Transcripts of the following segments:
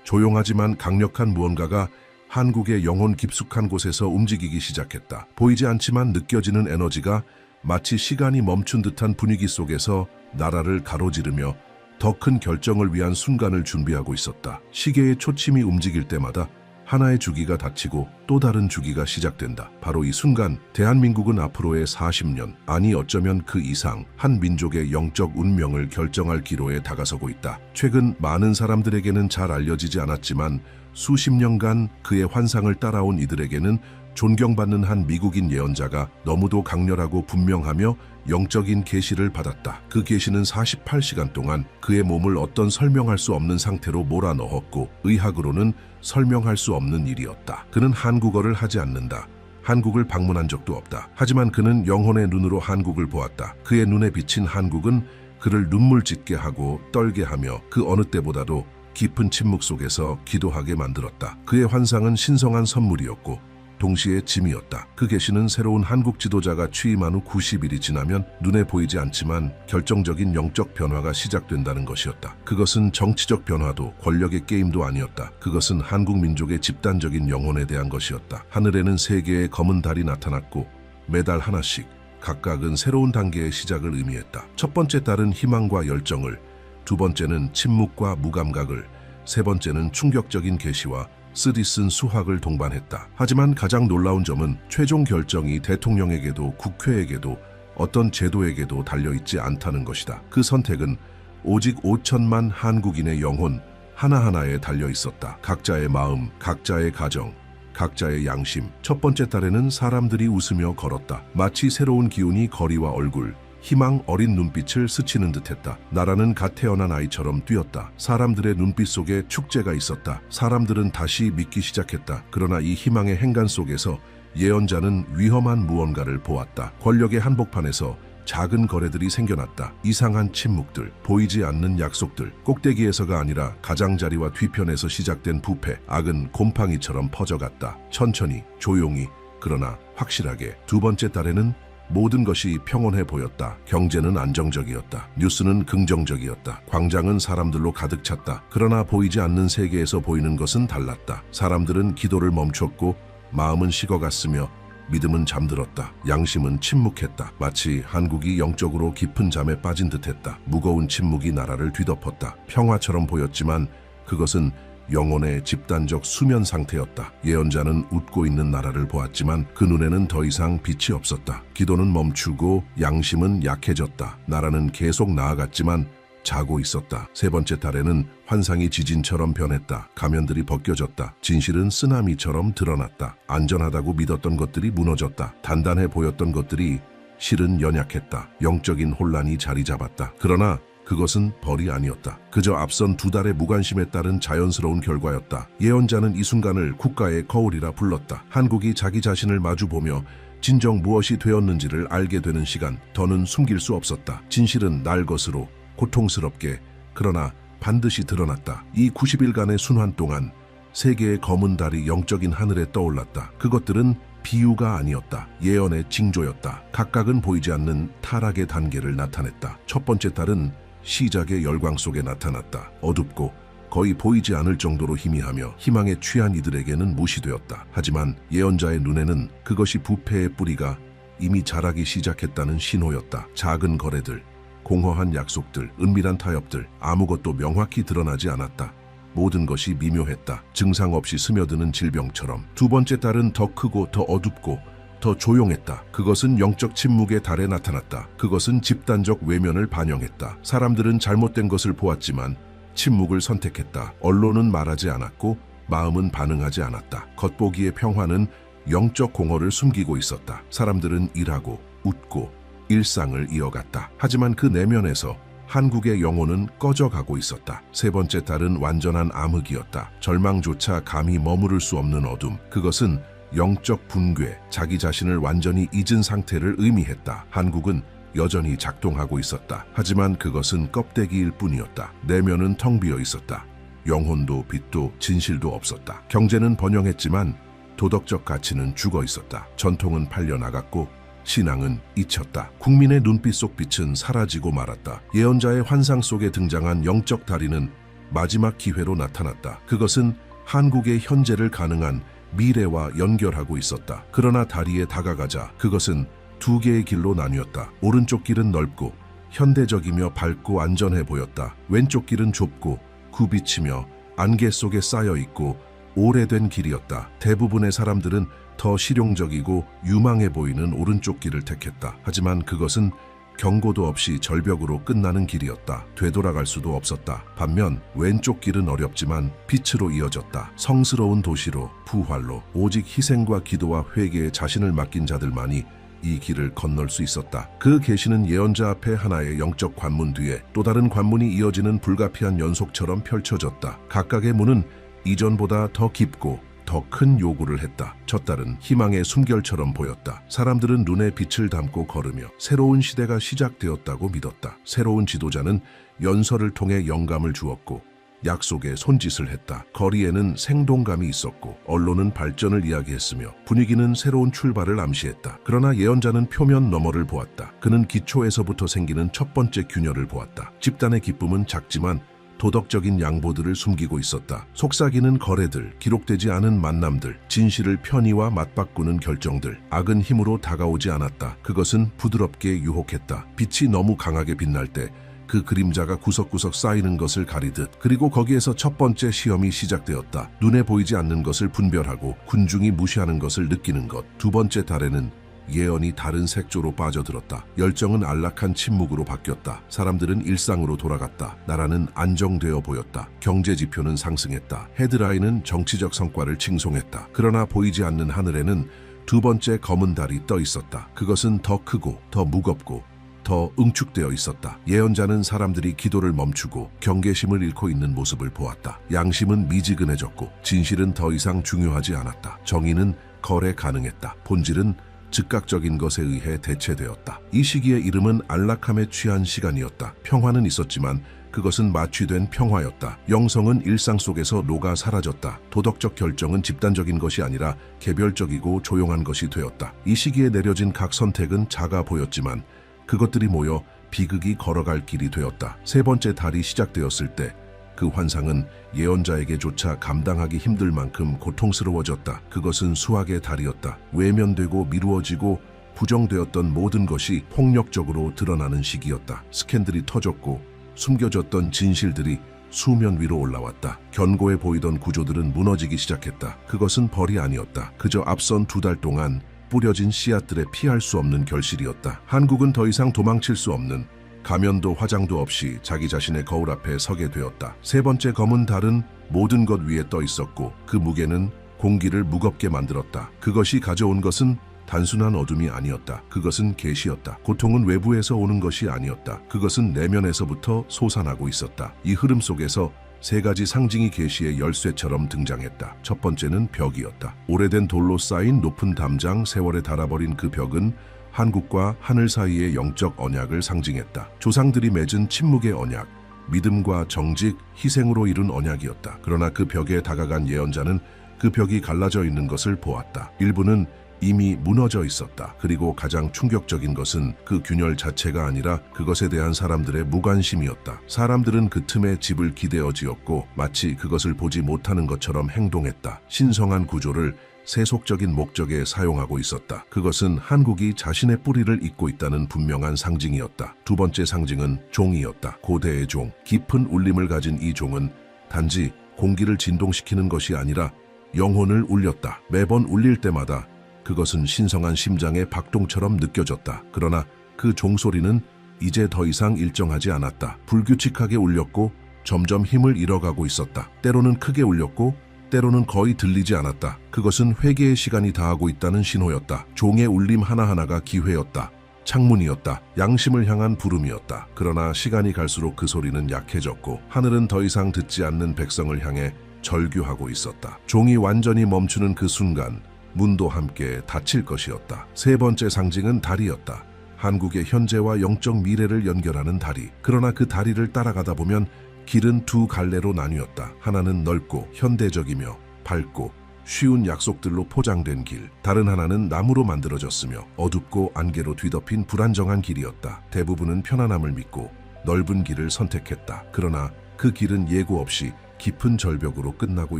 조용하지만 강력한 무언가가 한국의 영혼 깊숙한 곳에서 움직이기 시작했다. 보이지 않지만 느껴지는 에너지가 마치 시간이 멈춘 듯한 분위기 속에서 나라를 가로지르며 더 큰 결정을 위한 순간을 준비하고 있었다. 시계의 초침이 움직일 때마다 하나의 주기가 닫히고 또 다른 주기가 시작된다. 바로 이 순간 대한민국은 앞으로의 40년, 아니 어쩌면 그 이상 한 민족의 영적 운명을 결정할 기로에 다가서고 있다. 최근 많은 사람들에게는 잘 알려지지 않았지만 수십 년간 그의 환상을 따라온 이들에게는 존경받는 한 미국인 예언자가 너무도 강렬하고 분명하며 영적인 계시를 받았다. 그 계시는 48시간 동안 그의 몸을 어떤 설명할 수 없는 상태로 몰아넣었고 의학으로는 설명할 수 없는 일이었다. 그는 한국어를 하지 않는다. 한국을 방문한 적도 없다. 하지만 그는 영혼의 눈으로 한국을 보았다. 그의 눈에 비친 한국은 그를 눈물 짓게 하고 떨게 하며 그 어느 때보다도 깊은 침묵 속에서 기도하게 만들었다. 그의 환상은 신성한 선물이었고 동시에 짐이었다. 그 계시는 새로운 한국 지도자가 취임한 후 90일이 지나면 눈에 보이지 않지만 결정적인 영적 변화가 시작된다는 것이었다. 그것은 정치적 변화도 권력의 게임도 아니었다. 그것은 한국 민족의 집단적인 영혼에 대한 것이었다. 하늘에는 3개의 검은 달이 나타났고 매달 하나씩 각각은 새로운 단계의 시작을 의미했다. 첫 번째 달은 희망과 열정을, 두 번째는 침묵과 무감각을, 세 번째는 충격적인 계시와 쓰디쓴 수학을 동반했다. 하지만 가장 놀라운 점은 최종 결정이 대통령에게도 국회에게도 어떤 제도에게도 달려있지 않다는 것이다. 그 선택은 오직 5천만 한국인의 영혼 하나하나에 달려있었다. 각자의 마음, 각자의 가정, 각자의 양심. 첫 번째 달에는 사람들이 웃으며 걸었다. 마치 새로운 기운이 거리와 얼굴, 희망 어린 눈빛을 스치는 듯했다. 나라는 갓 태어난 아이처럼 뛰었다. 사람들의 눈빛 속에 축제가 있었다. 사람들은 다시 믿기 시작했다. 그러나 이 희망의 행간 속에서 예언자는 위험한 무언가를 보았다. 권력의 한복판에서 작은 거래들이 생겨났다. 이상한 침묵들, 보이지 않는 약속들, 꼭대기에서가 아니라 가장자리와 뒤편에서 시작된 부패, 악은 곰팡이처럼 퍼져갔다. 천천히, 조용히, 그러나 확실하게. 두 번째 달에는 모든 것이 평온해 보였다. 경제는 안정적이었다. 뉴스는 긍정적이었다. 광장은 사람들로 가득 찼다. 그러나 보이지 않는 세계에서 보이는 것은 달랐다. 사람들은 기도를 멈췄고 마음은 식어갔으며 믿음은 잠들었다. 양심은 침묵했다. 마치 한국이 영적으로 깊은 잠에 빠진 듯했다. 무거운 침묵이 나라를 뒤덮었다. 평화처럼 보였지만 그것은 영혼의 집단적 수면 상태였다. 예언자는 웃고 있는 나라를 보았지만 그 눈에는 더 이상 빛이 없었다. 기도는 멈추고 양심은 약해졌다. 나라는 계속 나아갔지만 자고 있었다. 세 번째 달에는 환상이 지진처럼 변했다. 가면들이 벗겨졌다. 진실은 쓰나미처럼 드러났다. 안전하다고 믿었던 것들이 무너졌다. 단단해 보였던 것들이 실은 연약했다. 영적인 혼란이 자리 잡았다. 그러나 그것은 벌이 아니었다. 그저 앞선 2달의 무관심에 따른 자연스러운 결과였다. 예언자는 이 순간을 국가의 거울이라 불렀다. 한국이 자기 자신을 마주보며 진정 무엇이 되었는지를 알게 되는 시간, 더는 숨길 수 없었다. 진실은 날 것으로 고통스럽게 그러나 반드시 드러났다. 이 90일간의 순환 동안 3개의 검은 달이 영적인 하늘에 떠올랐다. 그것들은 비유가 아니었다. 예언의 징조였다. 각각은 보이지 않는 타락의 단계를 나타냈다. 첫 번째 달은 시작의 열광 속에 나타났다. 어둡고 거의 보이지 않을 정도로 희미하며 희망에 취한 이들에게는 무시되었다. 하지만 예언자의 눈에는 그것이 부패의 뿌리가 이미 자라기 시작했다는 신호였다. 작은 거래들, 공허한 약속들, 은밀한 타협들, 아무것도 명확히 드러나지 않았다. 모든 것이 미묘했다. 증상 없이 스며드는 질병처럼. 두 번째 달은 더 크고 더 어둡고 더 조용했다. 그것은 영적 침묵의 달에 나타났다. 그것은 집단적 외면을 반영했다. 사람들은 잘못된 것을 보았지만 침묵을 선택했다. 언론은 말하지 않았고 마음은 반응하지 않았다. 겉보기의 평화는 영적 공허를 숨기고 있었다. 사람들은 일하고 웃고 일상을 이어갔다. 하지만 그 내면에서 한국의 영혼은 꺼져가고 있었다. 세 번째 달은 완전한 암흑이었다. 절망조차 감히 머무를 수 없는 어둠. 그것은 영적 붕괴, 자기 자신을 완전히 잊은 상태를 의미했다. 한국은 여전히 작동하고 있었다. 하지만 그것은 껍데기일 뿐이었다. 내면은 텅 비어 있었다. 영혼도 빛도 진실도 없었다. 경제는 번영했지만 도덕적 가치는 죽어 있었다. 전통은 팔려나갔고 신앙은 잊혔다. 국민의 눈빛 속 빛은 사라지고 말았다. 예언자의 환상 속에 등장한 영적 다리는 마지막 기회로 나타났다. 그것은 한국의 현재를 가능한 미래와 연결하고 있었다. 그러나 다리에 다가가자 그것은 두 개의 길로 나뉘었다. 오른쪽 길은 넓고 현대적이며 밝고 안전해 보였다. 왼쪽 길은 좁고 굽이치며 안개 속에 쌓여 있고 오래된 길이었다. 대부분의 사람들은 더 실용적이고 유망해 보이는 오른쪽 길을 택했다. 하지만 그것은 경고도 없이 절벽으로 끝나는 길이었다. 되돌아갈 수도 없었다. 반면 왼쪽 길은 어렵지만 빛으로 이어졌다. 성스러운 도시로, 부활로, 오직 희생과 기도와 회개에 자신을 맡긴 자들만이 이 길을 건널 수 있었다. 그 계시는 예언자 앞에 하나의 영적 관문 뒤에 또 다른 관문이 이어지는 불가피한 연속처럼 펼쳐졌다. 각각의 문은 이전보다 더 깊고 더 큰 요구를 했다. 첫 달은 희망의 숨결처럼 보였다. 사람들은 눈에 빛을 담고 걸으며 새로운 시대가 시작되었다고 믿었다. 새로운 지도자는 연설을 통해 영감을 주었고 약속에 손짓을 했다. 거리에는 생동감이 있었고 언론은 발전을 이야기했으며 분위기는 새로운 출발을 암시했다. 그러나 예언자는 표면 너머를 보았다. 그는 기초에서부터 생기는 첫 번째 균열을 보았다. 집단의 기쁨은 작지만 도덕적인 양보들을 숨기고 있었다. 속삭이는 거래들, 기록되지 않은 만남들, 진실을 편의와 맞바꾸는 결정들. 악은 힘으로 다가오지 않았다. 그것은 부드럽게 유혹했다. 빛이 너무 강하게 빛날 때 그 그림자가 구석구석 쌓이는 것을 가리듯. 그리고 거기에서 첫 번째 시험이 시작되었다. 눈에 보이지 않는 것을 분별하고 군중이 무시하는 것을 느끼는 것. 두 번째 달에는 예언이 다른 색조로 빠져들었다. 열정은 안락한 침묵으로 바뀌었다. 사람들은 일상으로 돌아갔다. 나라는 안정되어 보였다. 경제 지표는 상승했다. 헤드라인은 정치적 성과를 칭송했다. 그러나 보이지 않는 하늘에는 두 번째 검은 달이 떠 있었다. 그것은 더 크고 더 무겁고 더 응축되어 있었다. 예언자는 사람들이 기도를 멈추고 경계심을 잃고 있는 모습을 보았다. 양심은 미지근해졌고 진실은 더 이상 중요하지 않았다. 정의는 거래 가능했다. 본질은 즉각적인 것에 의해 대체되었다. 이 시기의 이름은 안락함에 취한 시간이었다. 평화는 있었지만 그것은 마취된 평화였다. 영성은 일상 속에서 녹아 사라졌다. 도덕적 결정은 집단적인 것이 아니라 개별적이고 조용한 것이 되었다. 이 시기에 내려진 각 선택은 작아 보였지만 그것들이 모여 비극이 걸어갈 길이 되었다. 세 번째 달이 시작되었을 때 그 환상은 예언자에게조차 감당하기 힘들 만큼 고통스러워졌다. 그것은 수학의 달이었다. 외면되고 미루어지고 부정되었던 모든 것이 폭력적으로 드러나는 시기였다. 스캔들이 터졌고 숨겨졌던 진실들이 수면 위로 올라왔다. 견고해 보이던 구조들은 무너지기 시작했다. 그것은 벌이 아니었다. 그저 앞선 두 달 동안 뿌려진 씨앗들의 피할 수 없는 결실이었다. 한국은 더 이상 도망칠 수 없는 가면도 화장도 없이 자기 자신의 거울 앞에 서게 되었다. 세 번째 검은 달은 모든 것 위에 떠 있었고 그 무게는 공기를 무겁게 만들었다. 그것이 가져온 것은 단순한 어둠이 아니었다. 그것은 계시였다. 고통은 외부에서 오는 것이 아니었다. 그것은 내면에서부터 솟아나고 있었다. 이 흐름 속에서 세 가지 상징이 계시의 열쇠처럼 등장했다. 첫 번째는 벽이었다. 오래된 돌로 쌓인 높은 담장, 세월에 닳아버린 그 벽은 한국과 하늘 사이의 영적 언약을 상징했다. 조상들이 맺은 침묵의 언약, 믿음과 정직, 희생으로 이룬 언약이었다. 그러나 그 벽에 다가간 예언자는 그 벽이 갈라져 있는 것을 보았다. 일부는 이미 무너져 있었다. 그리고 가장 충격적인 것은 그 균열 자체가 아니라 그것에 대한 사람들의 무관심이었다. 사람들은 그 틈에 집을 기대어 지었고 마치 그것을 보지 못하는 것처럼 행동했다. 신성한 구조를 세속적인 목적에 사용하고 있었다. 그것은 한국이 자신의 뿌리를 잇고 있다는 분명한 상징이었다. 두 번째 상징은 종이었다. 고대의 종. 깊은 울림을 가진 이 종은 단지 공기를 진동시키는 것이 아니라 영혼을 울렸다. 매번 울릴 때마다 그것은 신성한 심장의 박동처럼 느껴졌다. 그러나 그 종소리는 이제 더 이상 일정하지 않았다. 불규칙하게 울렸고 점점 힘을 잃어가고 있었다. 때로는 크게 울렸고 때로는 거의 들리지 않았다. 그것은 회개의 시간이 다하고 있다는 신호였다. 종의 울림 하나하나가 기회였다. 창문이었다. 양심을 향한 부름이었다. 그러나 시간이 갈수록 그 소리는 약해졌고 하늘은 더 이상 듣지 않는 백성을 향해 절규하고 있었다. 종이 완전히 멈추는 그 순간 문도 함께 닫힐 것이었다. 세 번째 상징은 다리였다. 한국의 현재와 영적 미래를 연결하는 다리. 그러나 그 다리를 따라가다 보면 길은 두 갈래로 나뉘었다. 하나는 넓고 현대적이며 밝고 쉬운 약속들로 포장된 길. 다른 하나는 나무로 만들어졌으며 어둡고 안개로 뒤덮인 불안정한 길이었다. 대부분은 편안함을 믿고 넓은 길을 선택했다. 그러나 그 길은 예고 없이 깊은 절벽으로 끝나고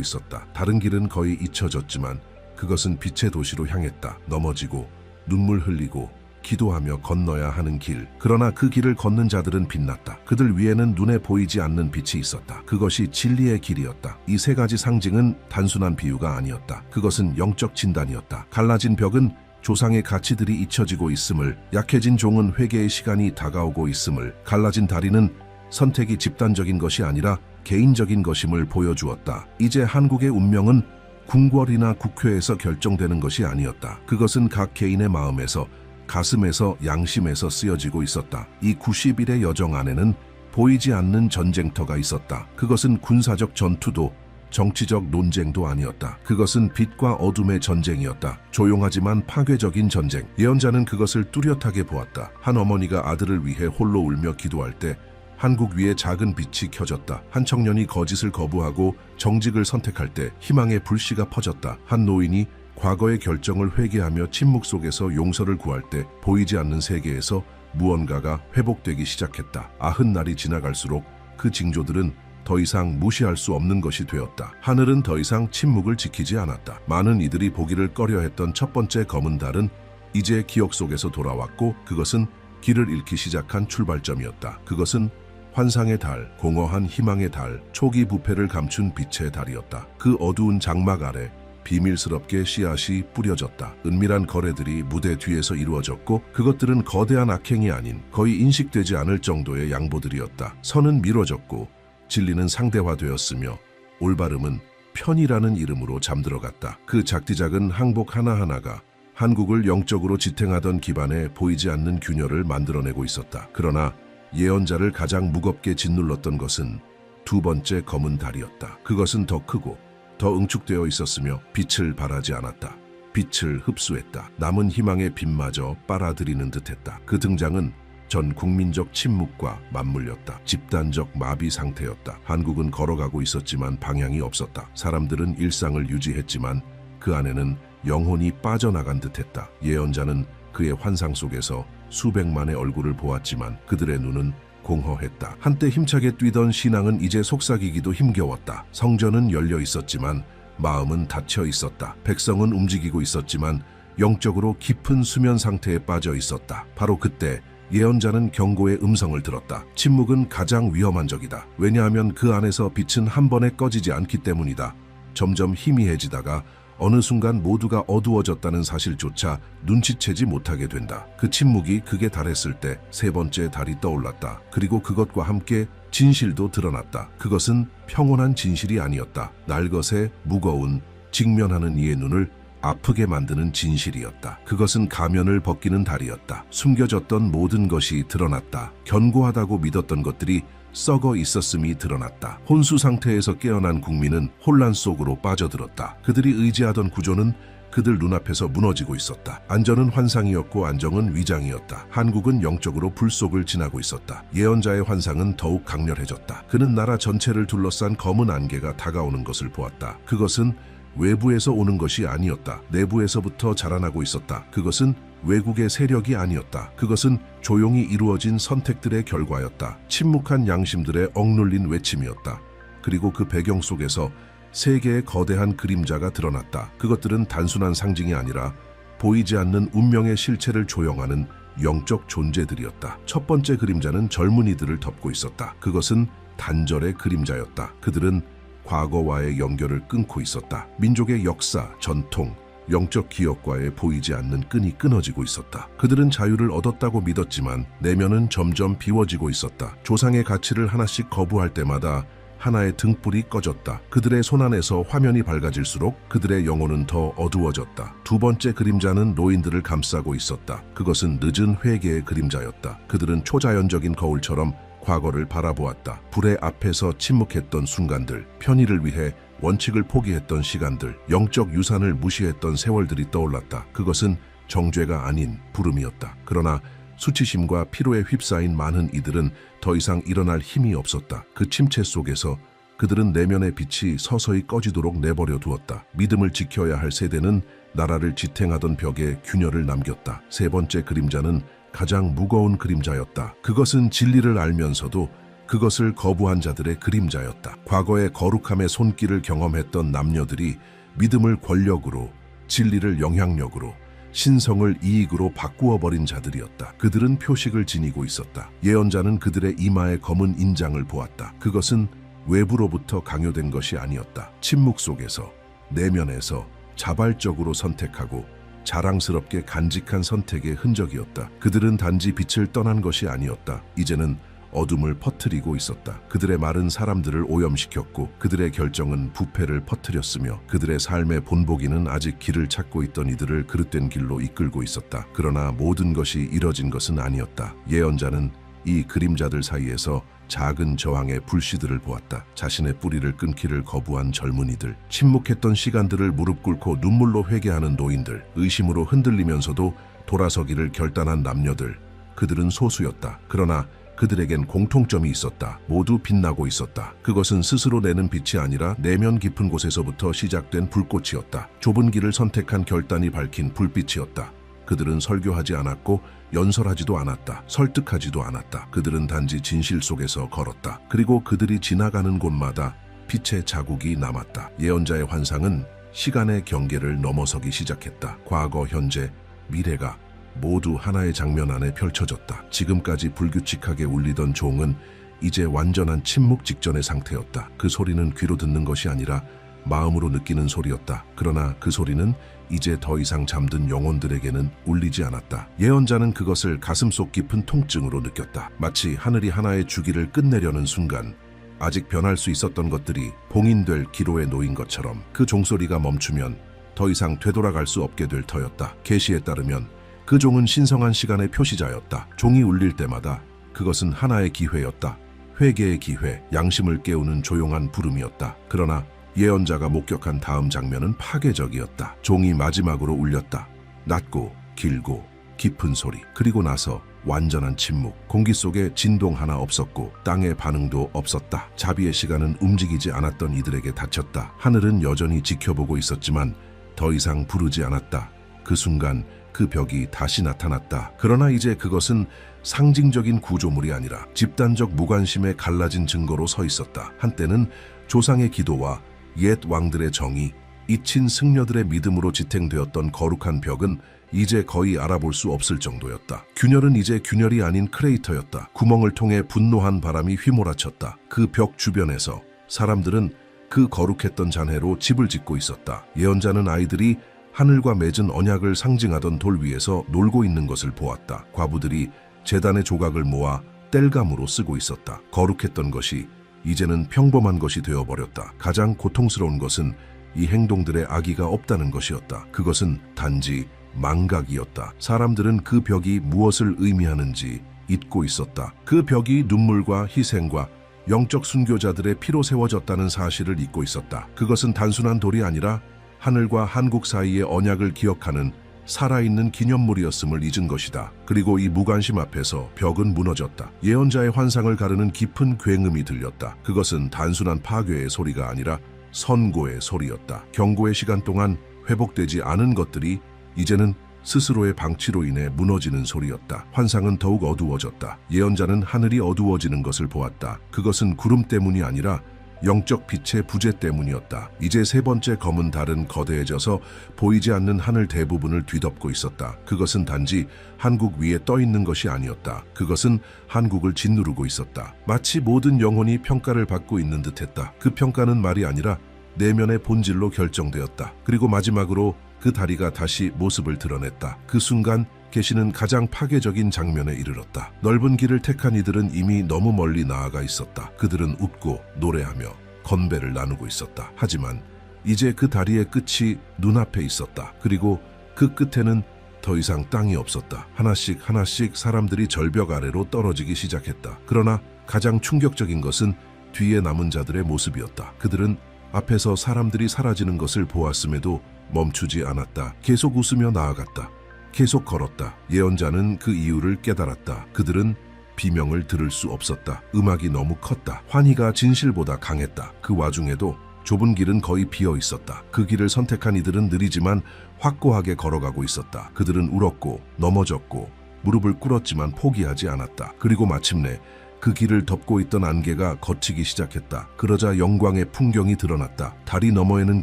있었다. 다른 길은 거의 잊혀졌지만 그것은 빛의 도시로 향했다. 넘어지고 눈물 흘리고 기도하며 건너야 하는 길. 그러나 그 길을 걷는 자들은 빛났다. 그들 위에는 눈에 보이지 않는 빛이 있었다. 그것이 진리의 길이었다. 이 세 가지 상징은 단순한 비유가 아니었다. 그것은 영적 진단이었다. 갈라진 벽은 조상의 가치들이 잊혀지고 있음을, 약해진 종은 회개의 시간이 다가오고 있음을, 갈라진 다리는 선택이 집단적인 것이 아니라 개인적인 것임을 보여주었다. 이제 한국의 운명은 궁궐이나 국회에서 결정되는 것이 아니었다. 그것은 각 개인의 마음에서, 가슴에서, 양심에서 쓰여지고 있었다. 이 90일의 여정 안에는 보이지 않는 전쟁터가 있었다. 그것은 군사적 전투도 정치적 논쟁도 아니었다. 그것은 빛과 어둠의 전쟁이었다. 조용하지만 파괴적인 전쟁. 예언자는 그것을 뚜렷하게 보았다. 한 어머니가 아들을 위해 홀로 울며 기도할 때 한국 위에 작은 빛이 켜졌다. 한 청년이 거짓을 거부하고 정직을 선택할 때 희망의 불씨가 퍼졌다. 한 노인이 과거의 결정을 회개하며 침묵 속에서 용서를 구할 때 보이지 않는 세계에서 무언가가 회복되기 시작했다. 90날이 지나갈수록 그 징조들은 더 이상 무시할 수 없는 것이 되었다. 하늘은 더 이상 침묵을 지키지 않았다. 많은 이들이 보기를 꺼려했던 첫 번째 검은 달은 이제 기억 속에서 돌아왔고, 그것은 길을 잃기 시작한 출발점이었다. 그것은 환상의 달, 공허한 희망의 달, 초기 부패를 감춘 빛의 달이었다. 그 어두운 장막 아래 비밀스럽게 씨앗이 뿌려졌다. 은밀한 거래들이 무대 뒤에서 이루어졌고, 그것들은 거대한 악행이 아닌 거의 인식되지 않을 정도의 양보들이었다. 선은 미뤄졌고 진리는 상대화되었으며 올바름은 편이라는 이름으로 잠들어갔다. 그 작디작은 항복 하나하나가 한국을 영적으로 지탱하던 기반에 보이지 않는 균열을 만들어내고 있었다. 그러나 예언자를 가장 무겁게 짓눌렀던 것은 두 번째 검은 달이었다. 그것은 더 크고 더 응축되어 있었으며 빛을 발하지 않았다. 빛을 흡수했다. 남은 희망의 빛마저 빨아들이는 듯했다. 그 등장은 전 국민적 침묵과 맞물렸다. 집단적 마비 상태였다. 한국은 걸어가고 있었지만 방향이 없었다. 사람들은 일상을 유지했지만 그 안에는 영혼이 빠져나간 듯했다. 예언자는 그의 환상 속에서 수백만의 얼굴을 보았지만 그들의 눈은 공허했다. 한때 힘차게 뛰던 신앙은 이제 속삭이기도 힘겨웠다. 성전은 열려 있었지만 마음은 닫혀 있었다. 백성은 움직이고 있었지만 영적으로 깊은 수면 상태에 빠져 있었다. 바로 그때 예언자는 경고의 음성을 들었다. 침묵은 가장 위험한 적이다. 왜냐하면 그 안에서 빛은 한 번에 꺼지지 않기 때문이다. 점점 희미해지다가 어느 순간 모두가 어두워졌다는 사실조차 눈치채지 못하게 된다. 그 침묵이 극에 달했을 때 세 번째 달이 떠올랐다. 그리고 그것과 함께 진실도 드러났다. 그것은 평온한 진실이 아니었다. 날것의 무거운 직면하는 이의 눈을 아프게 만드는 진실이었다. 그것은 가면을 벗기는 달이었다. 숨겨졌던 모든 것이 드러났다. 견고하다고 믿었던 것들이 썩어 있었음이 드러났다. 혼수 상태에서 깨어난 국민은 혼란 속으로 빠져들었다. 그들이 의지하던 구조는 그들 눈앞에서 무너지고 있었다. 안전은 환상이었고 안정은 위장이었다. 한국은 영적으로 불속을 지나고 있었다. 예언자의 환상은 더욱 강렬해졌다. 그는 나라 전체를 둘러싼 검은 안개가 다가오는 것을 보았다. 그것은 외부에서 오는 것이 아니었다. 내부에서부터 자라나고 있었다. 그것은 외국의 세력이 아니었다. 그것은 조용히 이루어진 선택들의 결과였다. 침묵한 양심들의 억눌린 외침이었다. 그리고 그 배경 속에서 세 개의 거대한 그림자가 드러났다. 그것들은 단순한 상징이 아니라 보이지 않는 운명의 실체를 조형하는 영적 존재들이었다. 첫 번째 그림자는 젊은이들을 덮고 있었다. 그것은 단절의 그림자였다. 그들은 과거와의 연결을 끊고 있었다. 민족의 역사, 전통, 영적 기억과의 보이지 않는 끈이 끊어지고 있었다. 그들은 자유를 얻었다고 믿었지만 내면은 점점 비워지고 있었다. 조상의 가치를 하나씩 거부할 때마다 하나의 등불이 꺼졌다. 그들의 손안에서 화면이 밝아질수록 그들의 영혼은 더 어두워졌다. 두 번째 그림자는 노인들을 감싸고 있었다. 그것은 늦은 회개의 그림자였다. 그들은 초자연적인 거울처럼 과거를 바라보았다. 불의 앞에서 침묵했던 순간들, 편의를 위해 원칙을 포기했던 시간들, 영적 유산을 무시했던 세월들이 떠올랐다. 그것은 정죄가 아닌 부름이었다. 그러나 수치심과 피로에 휩싸인 많은 이들은 더 이상 일어날 힘이 없었다. 그 침체 속에서 그들은 내면의 빛이 서서히 꺼지도록 내버려 두었다. 믿음을 지켜야 할 세대는 나라를 지탱하던 벽에 균열을 남겼다. 세 번째 그림자는 가장 무거운 그림자였다. 그것은 진리를 알면서도 그것을 거부한 자들의 그림자였다. 과거의 거룩함의 손길을 경험했던 남녀들이 믿음을 권력으로, 진리를 영향력으로, 신성을 이익으로 바꾸어 버린 자들이었다. 그들은 표식을 지니고 있었다. 예언자는 그들의 이마에 검은 인장을 보았다. 그것은 외부로부터 강요된 것이 아니었다. 침묵 속에서, 내면에서 자발적으로 선택하고 자랑스럽게 간직한 선택의 흔적이었다. 그들은 단지 빛을 떠난 것이 아니었다. 이제는 어둠을 퍼뜨리고 있었다. 그들의 말은 사람들을 오염시켰고 그들의 결정은 부패를 퍼뜨렸으며 그들의 삶의 본보기는 아직 길을 찾고 있던 이들을 그릇된 길로 이끌고 있었다. 그러나 모든 것이 이뤄진 것은 아니었다. 예언자는 이 그림자들 사이에서 작은 저항의 불씨들을 보았다. 자신의 뿌리를 끊기를 거부한 젊은이들, 침묵했던 시간들을 무릎 꿇고 눈물로 회개하는 노인들, 의심으로 흔들리면서도 돌아서기를 결단한 남녀들. 그들은 소수였다. 그러나 그들에겐 공통점이 있었다. 모두 빛나고 있었다. 그것은 스스로 내는 빛이 아니라 내면 깊은 곳에서부터 시작된 불꽃이었다. 좁은 길을 선택한 결단이 밝힌 불빛이었다. 그들은 설교하지 않았고 연설하지도 않았다. 설득하지도 않았다. 그들은 단지 진실 속에서 걸었다. 그리고 그들이 지나가는 곳마다 빛의 자국이 남았다. 예언자의 환상은 시간의 경계를 넘어서기 시작했다. 과거, 현재, 미래가 모두 하나의 장면 안에 펼쳐졌다. 지금까지 불규칙하게 울리던 종은 이제 완전한 침묵 직전의 상태였다. 그 소리는 귀로 듣는 것이 아니라 마음으로 느끼는 소리였다. 그러나 그 소리는 이제 더 이상 잠든 영혼들에게는 울리지 않았다. 예언자는 그것을 가슴속 깊은 통증으로 느꼈다. 마치 하늘이 하나의 주기를 끝내려는 순간 아직 변할 수 있었던 것들이 봉인될 기로에 놓인 것처럼 그 종소리가 멈추면 더 이상 되돌아갈 수 없게 될 터였다. 계시에 따르면 그 종은 신성한 시간의 표시자였다. 종이 울릴 때마다 그것은 하나의 기회였다. 회개의 기회, 양심을 깨우는 조용한 부름이었다. 그러나 예언자가 목격한 다음 장면은 파괴적이었다. 종이 마지막으로 울렸다. 낮고 길고 깊은 소리. 그리고 나서 완전한 침묵. 공기 속에 진동 하나 없었고 땅의 반응도 없었다. 자비의 시간은 움직이지 않았던 이들에게 닫혔다. 하늘은 여전히 지켜보고 있었지만 더 이상 부르지 않았다. 그 순간 그 벽이 다시 나타났다. 그러나 이제 그것은 상징적인 구조물이 아니라 집단적 무관심에 갈라진 증거로 서 있었다. 한때는 조상의 기도와 옛 왕들의 정의, 잊힌 승려들의 믿음으로 지탱되었던 거룩한 벽은 이제 거의 알아볼 수 없을 정도였다. 균열은 이제 균열이 아닌 크레이터였다. 구멍을 통해 분노한 바람이 휘몰아쳤다. 그 벽 주변에서 사람들은 그 거룩했던 잔해로 집을 짓고 있었다. 예언자는 아이들이 하늘과 맺은 언약을 상징하던 돌 위에서 놀고 있는 것을 보았다. 과부들이 제단의 조각을 모아 땔감으로 쓰고 있었다. 거룩했던 것이 이제는 평범한 것이 되어버렸다. 가장 고통스러운 것은 이 행동들의 악의가 없다는 것이었다. 그것은 단지 망각이었다. 사람들은 그 벽이 무엇을 의미하는지 잊고 있었다. 그 벽이 눈물과 희생과 영적 순교자들의 피로 세워졌다는 사실을 잊고 있었다. 그것은 단순한 돌이 아니라 하늘과 한국 사이의 언약을 기억하는 살아있는 기념물이었음을 잊은 것이다. 그리고 이 무관심 앞에서 벽은 무너졌다. 예언자의 환상을 가르는 깊은 굉음이 들렸다. 그것은 단순한 파괴의 소리가 아니라 선고의 소리였다. 경고의 시간 동안 회복되지 않은 것들이 이제는 스스로의 방치로 인해 무너지는 소리였다. 환상은 더욱 어두워졌다. 예언자는 하늘이 어두워지는 것을 보았다. 그것은 구름 때문이 아니라 영적 빛의 부재 때문이었다. 이제 세 번째 검은 달은 거대해져서 보이지 않는 하늘 대부분을 뒤덮고 있었다. 그것은 단지 한국 위에 떠 있는 것이 아니었다. 그것은 한국을 짓누르고 있었다. 마치 모든 영혼이 평가를 받고 있는 듯했다. 그 평가는 말이 아니라 내면의 본질로 결정되었다. 그리고 마지막으로 그 다리가 다시 모습을 드러냈다. 그 순간 계시는 가장 파괴적인 장면에 이르렀다. 넓은 길을 택한 이들은 이미 너무 멀리 나아가 있었다. 그들은 웃고 노래하며 건배를 나누고 있었다. 하지만 이제 그 다리의 끝이 눈앞에 있었다. 그리고 그 끝에는 더 이상 땅이 없었다. 하나씩 하나씩 사람들이 절벽 아래로 떨어지기 시작했다. 그러나 가장 충격적인 것은 뒤에 남은 자들의 모습이었다. 그들은 앞에서 사람들이 사라지는 것을 보았음에도 멈추지 않았다. 계속 웃으며 나아갔다. 계속 걸었다. 예언자는 그 이유를 깨달았다. 그들은 비명을 들을 수 없었다. 음악이 너무 컸다. 환희가 진실보다 강했다. 그 와중에도 좁은 길은 거의 비어 있었다. 그 길을 선택한 이들은 느리지만 확고하게 걸어가고 있었다. 그들은 울었고 넘어졌고 무릎을 꿇었지만 포기하지 않았다. 그리고 마침내 그 길을 덮고 있던 안개가 걷히기 시작했다. 그러자 영광의 풍경이 드러났다. 다리 너머에는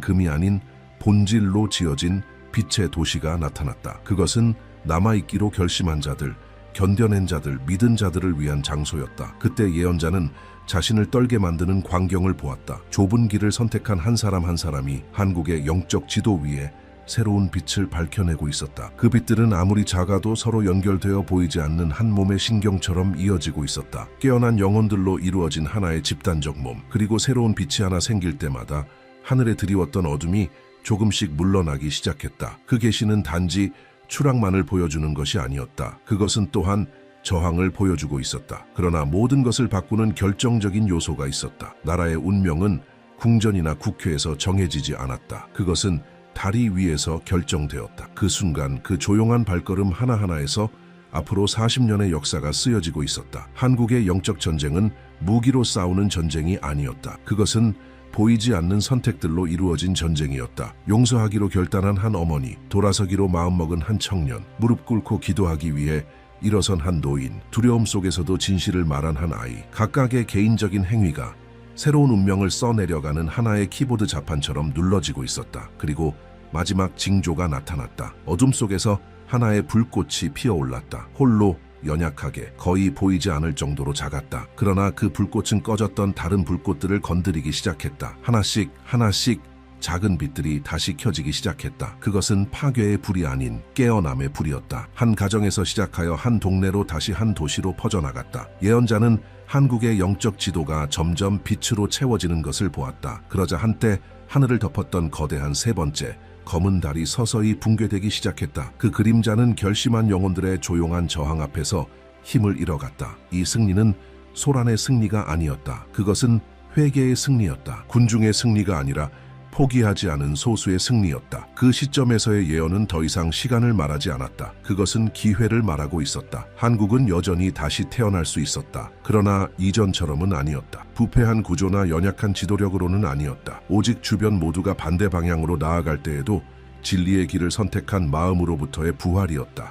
금이 아닌 본질로 지어진 빛의 도시가 나타났다. 그것은 남아있기로 결심한 자들, 견뎌낸 자들, 믿은 자들을 위한 장소였다. 그때 예언자는 자신을 떨게 만드는 광경을 보았다. 좁은 길을 선택한 한 사람 한 사람이 한국의 영적 지도 위에 새로운 빛을 밝혀내고 있었다. 그 빛들은 아무리 작아도 서로 연결되어 보이지 않는 한 몸의 신경처럼 이어지고 있었다. 깨어난 영혼들로 이루어진 하나의 집단적 몸, 그리고 새로운 빛이 하나 생길 때마다 하늘에 드리웠던 어둠이 조금씩 물러나기 시작했다. 그 계시는 단지 추락만을 보여주는 것이 아니었다. 그것은 또한 저항을 보여주고 있었다. 그러나 모든 것을 바꾸는 결정적인 요소가 있었다. 나라의 운명은 궁전이나 국회에서 정해지지 않았다. 그것은 다리 위에서 결정되었다. 그 순간 그 조용한 발걸음 하나하나에서 앞으로 40년의 역사가 쓰여지고 있었다. 한국의 영적 전쟁은 무기로 싸우는 전쟁이 아니었다. 그것은 보이지 않는 선택들로 이루어진 전쟁이었다. 용서하기로 결단한 한 어머니, 돌아서기로 마음먹은 한 청년, 무릎 꿇고 기도하기 위해 일어선 한 노인, 두려움 속에서도 진실을 말한 한 아이, 각각의 개인적인 행위가 새로운 운명을 써내려가는 하나의 키보드 자판처럼 눌러지고 있었다. 그리고 마지막 징조가 나타났다. 어둠 속에서 하나의 불꽃이 피어올랐다. 홀로, 연약하게, 거의 보이지 않을 정도로 작았다. 그러나 그 불꽃은 꺼졌던 다른 불꽃들을 건드리기 시작했다. 하나씩 하나씩 작은 빛들이 다시 켜지기 시작했다. 그것은 파괴의 불이 아닌 깨어남의 불이었다. 한 가정에서 시작하여 한 동네로 다시 한 도시로 퍼져나갔다. 예언자는 한국의 영적 지도가 점점 빛으로 채워지는 것을 보았다. 그러자 한때 하늘을 덮었던 거대한 세 번째 검은 달이 서서히 붕괴되기 시작했다. 그 그림자는 결심한 영혼들의 조용한 저항 앞에서 힘을 잃어갔다. 이 승리는 소란의 승리가 아니었다. 그것은 회개의 승리였다. 군중의 승리가 아니라 포기하지 않은 소수의 승리였다. 그 시점에서의 예언은 더 이상 시간을 말하지 않았다. 그것은 기회를 말하고 있었다. 한국은 여전히 다시 태어날 수 있었다. 그러나 이전처럼은 아니었다. 부패한 구조나 연약한 지도력으로는 아니었다. 오직 주변 모두가 반대 방향으로 나아갈 때에도 진리의 길을 선택한 마음으로부터의 부활이었다.